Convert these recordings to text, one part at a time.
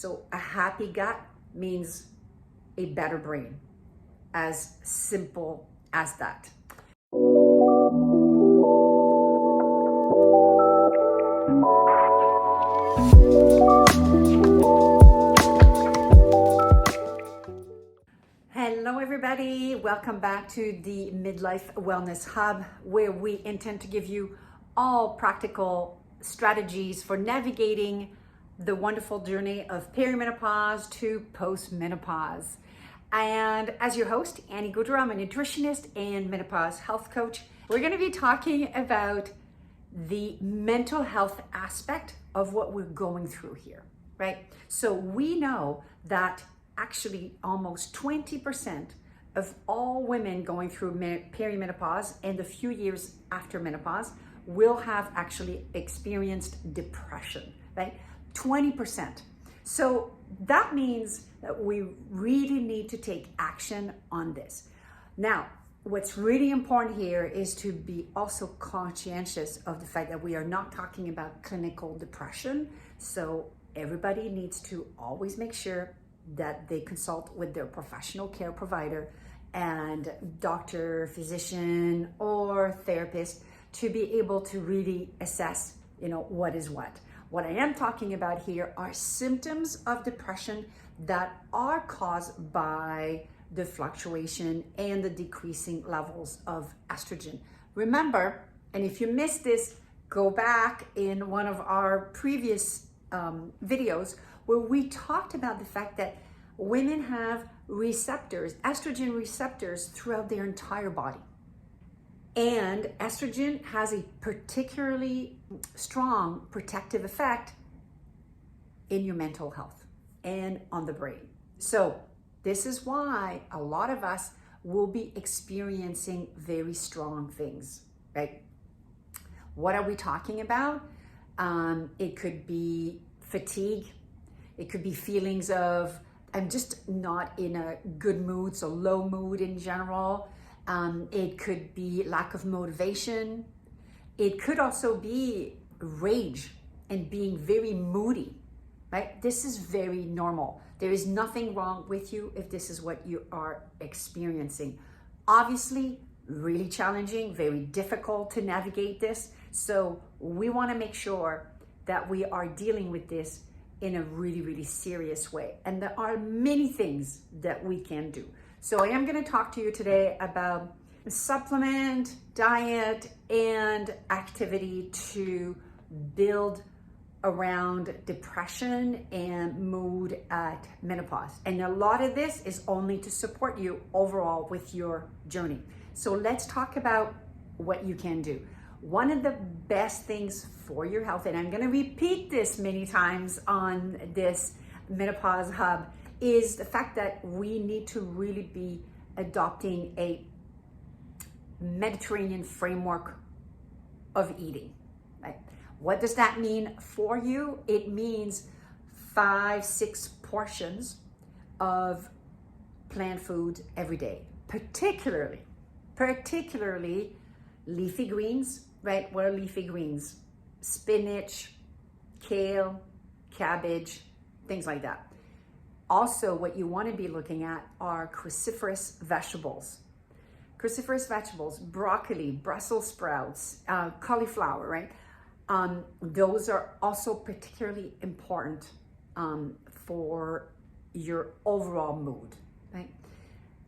So a happy gut means a better brain. As simple as that. Hello everybody, welcome back to the Midlife Wellness Hub, where we intend to give you all practical strategies for navigating the wonderful journey of perimenopause to postmenopause. And as your host, Annie Goodrow, I'm a nutritionist and menopause health coach. We're going to be talking about the mental health aspect of what we're going through here, right? So we know that actually almost 20% of all women going through perimenopause and a few years after menopause will have actually experienced depression, right? 20%. So that means that we really need to take action on this. Now, what's really important here is to be also conscientious of the fact that we are not talking about clinical depression. So everybody needs to always make sure that they consult with their professional care provider and doctor, physician, or therapist to be able to really assess, what is what. What I am talking about here are symptoms of depression that are caused by the fluctuation and the decreasing levels of estrogen. Remember, and if you missed this, go back in one of our previous videos where we talked about the fact that women have receptors, estrogen receptors throughout their entire body. And estrogen has a particularly strong protective effect in your mental health and on the brain. So this is why a lot of us will be experiencing very strong things, right? What are we talking about? It could be fatigue. It could be feelings of, I'm just not in a good mood, so low mood in general. It could be lack of motivation. It could also be rage and being very moody, right? This is very normal. There is nothing wrong with you if this is what you are experiencing. Obviously, really challenging, very difficult to navigate this. So we want to make sure that we are dealing with this in a really, really serious way. And there are many things that we can do. So I am going to talk to you today about supplement, diet, and activity to build around depression and mood at menopause. And a lot of this is only to support you overall with your journey. So let's talk about what you can do. One of the best things for your health, and I'm going to repeat this many times on this Menopause Hub, is the fact that we need to really be adopting a Mediterranean framework of eating, right? What does that mean for you? It means 5-6 portions of plant food every day, particularly leafy greens, right? What are leafy greens? Spinach, kale, cabbage, things like that. Also, what you want to be looking at are cruciferous vegetables. Cruciferous vegetables, broccoli, Brussels sprouts, cauliflower, right? Those are also particularly important for your overall mood, right?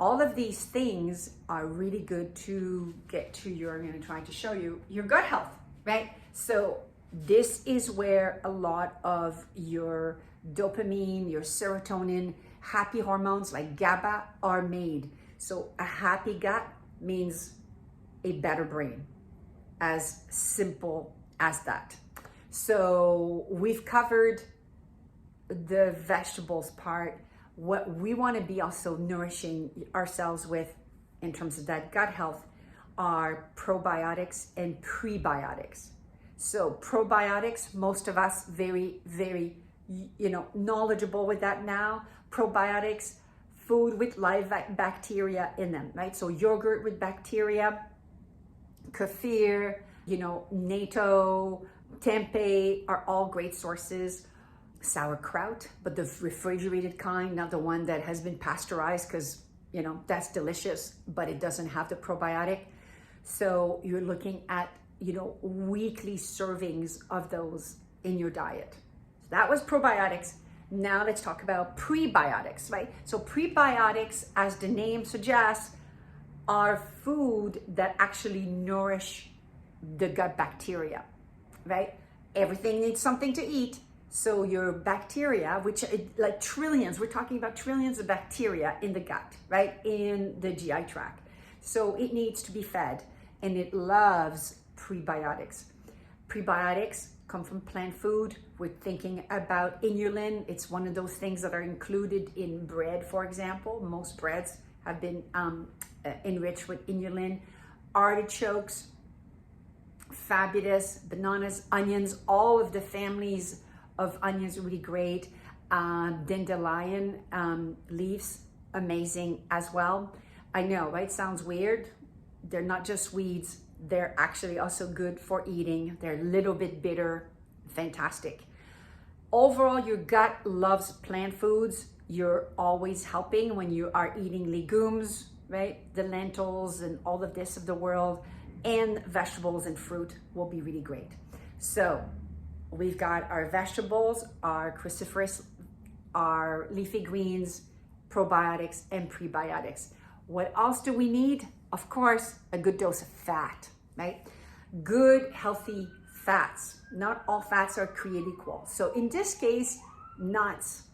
All of these things are really good to get to I'm going to try to show you your gut health, right? So this is where a lot of your dopamine, your serotonin, happy hormones like GABA are made. So a happy gut means a better brain, as simple as that. So we've covered the vegetables part. What we want to be also nourishing ourselves with in terms of that gut health are probiotics and prebiotics. So probiotics, most of us very, very, knowledgeable with that now. Probiotics, food with live bacteria in them, right? So yogurt with bacteria, kefir, natto, tempeh are all great sources. sauerkraut, but the refrigerated kind, not the one that has been pasteurized, because that's delicious, but it doesn't have the probiotic. So you're looking at weekly servings of those in your diet. So that was probiotics. Now let's talk about prebiotics, right? So prebiotics, as the name suggests, are food that actually nourish the gut bacteria, right? Everything needs something to eat. So your bacteria, which like trillions, we're talking about trillions of bacteria in the gut, right? In the GI tract. So it needs to be fed, and it loves prebiotics. Prebiotics come from plant food. We're thinking about inulin. It's one of those things that are included in bread, for example. Most breads have been enriched with inulin. Artichokes, fabulous. Bananas, onions, all of the families of onions are really great. Dandelion leaves, amazing as well. I know, right? Sounds weird. They're not just weeds. They're actually also good for eating. They're a little bit bitter. Fantastic. Overall, your gut loves plant foods. You're always helping when you are eating legumes, right? The lentils and all of this of the world, and vegetables and fruit will be really great. So we've got our vegetables, our cruciferous, our leafy greens, probiotics, and prebiotics. What else do we need? Of course, a good dose of fat, right? Good, healthy fats. Not all fats are created equal. So in this case, nuts,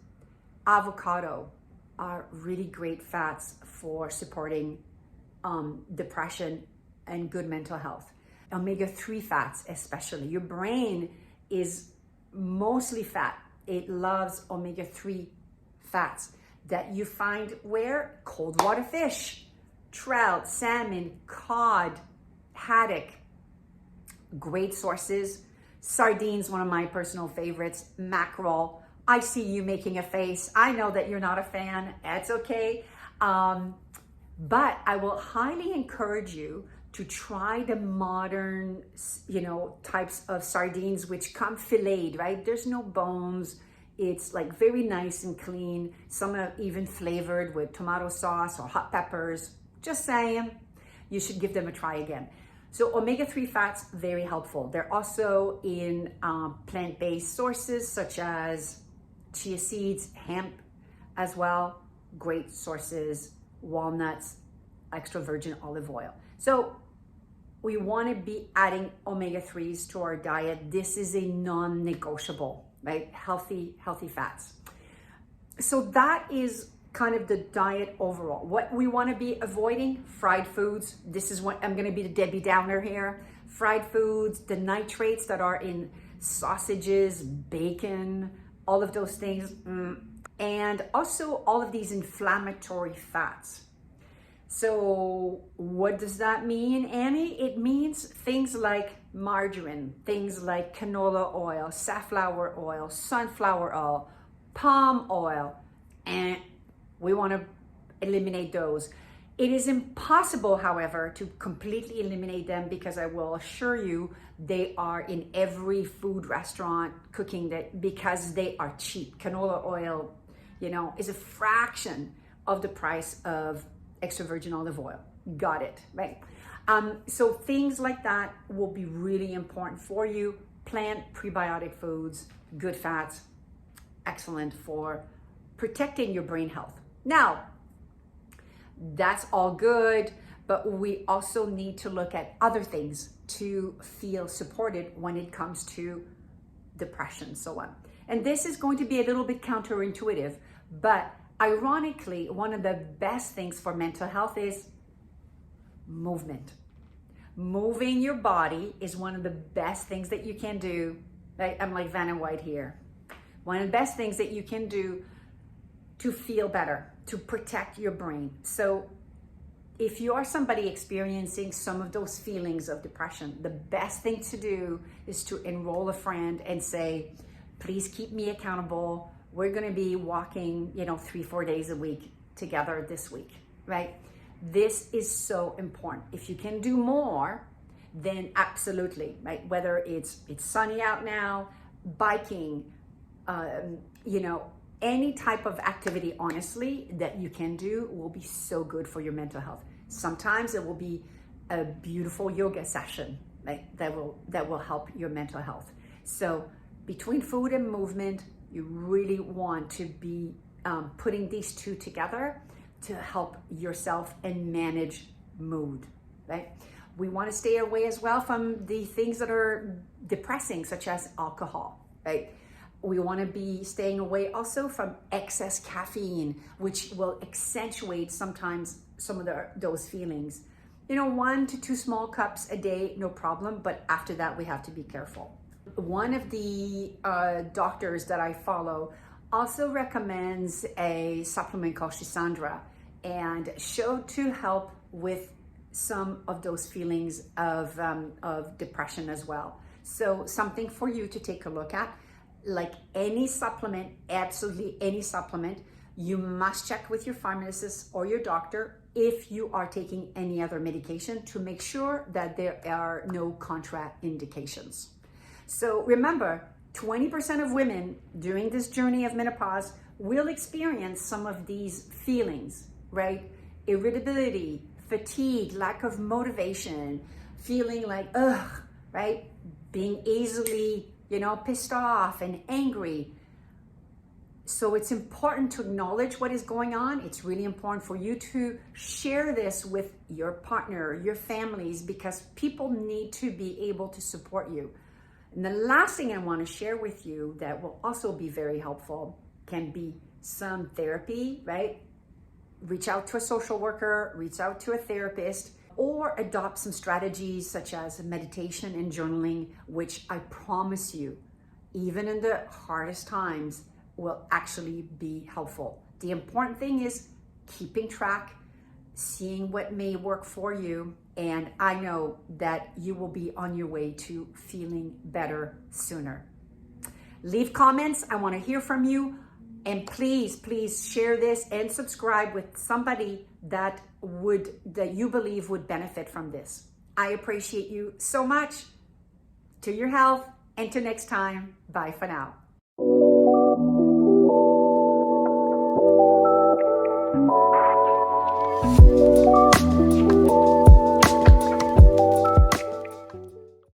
avocado are really great fats for supporting depression and good mental health. Omega-3 fats, especially. Your brain is mostly fat. It loves omega-3 fats that you find where? Cold water fish, trout, salmon, cod, haddock, great sources. Sardines, one of my personal favorites. Mackerel. I see you making a face. I know that you're not a fan. That's okay. But I will highly encourage you to try the modern, types of sardines, which come filleted, right? There's no bones. It's like very nice and clean. Some are even flavored with tomato sauce or hot peppers. Just saying, you should give them a try again. So omega-3 fats, very helpful. They're also in plant-based sources such as chia seeds, hemp as well. Great sources, walnuts, extra virgin olive oil. So we want to be adding omega-3s to our diet. This is a non-negotiable, right? Healthy fats. So that is kind of the diet overall. What we want to be avoiding: fried foods. This is what I'm going to be the Debbie Downer here. Fried foods, the nitrates that are in sausages, bacon, all of those things. And also all of these inflammatory fats. So what does that mean, Annie? It means things like margarine, things like canola oil, safflower oil, sunflower oil, palm oil, and we want to eliminate those. It is impossible, however, to completely eliminate them, because I will assure you they are in every food restaurant cooking, that because they are cheap. Canola oil, is a fraction of the price of extra virgin olive oil. Got it, right? So things like that will be really important for you. Plant prebiotic foods, good fats, excellent for protecting your brain health. Now, that's all good, but we also need to look at other things to feel supported when it comes to depression and so on. And this is going to be a little bit counterintuitive, but ironically, one of the best things for mental health is movement. Moving your body is one of the best things that you can do. I'm like Vanna White here. One of the best things that you can do to feel better, to protect your brain. So if you are somebody experiencing some of those feelings of depression, the best thing to do is to enroll a friend and say, please keep me accountable. We're going to be walking, 3-4 days a week together this week, right? This is so important. If you can do more, then absolutely, right? Whether it's sunny out now, biking, you know, any type of activity, honestly, that you can do will be so good for your mental health. Sometimes it will be a beautiful yoga session, right, that will help your mental health. So between food and movement, you really want to be putting these two together to help yourself and manage mood, right? We want to stay away as well from the things that are depressing, such as alcohol, right? We want to be staying away also from excess caffeine, which will accentuate sometimes some of those feelings. You know, 1 to 2 small cups a day, no problem, but after that, we have to be careful. One of the doctors that I follow also recommends a supplement called Shisandra, and showed to help with some of those feelings of depression as well. So something for you to take a look at. Like any supplement, absolutely any supplement, you must check with your pharmacist or your doctor if you are taking any other medication to make sure that there are no contraindications. So remember, 20% of women during this journey of menopause will experience some of these feelings, right? Irritability, fatigue, lack of motivation, feeling like, ugh, right? Being easily, you know, pissed off and angry. So it's important to acknowledge what is going on. It's really important for you to share this with your partner, your families, because people need to be able to support you. And the last thing I want to share with you that will also be very helpful can be some therapy, right? Reach out to a social worker, reach out to a therapist, or adopt some strategies such as meditation and journaling, which I promise you, even in the hardest times, will actually be helpful. The important thing is keeping track, seeing what may work for you, and I know that you will be on your way to feeling better sooner. Leave comments. I want to hear from you. And please share this and subscribe with somebody that you believe would benefit from this. I appreciate you so much. To your health, and till next time, bye for now.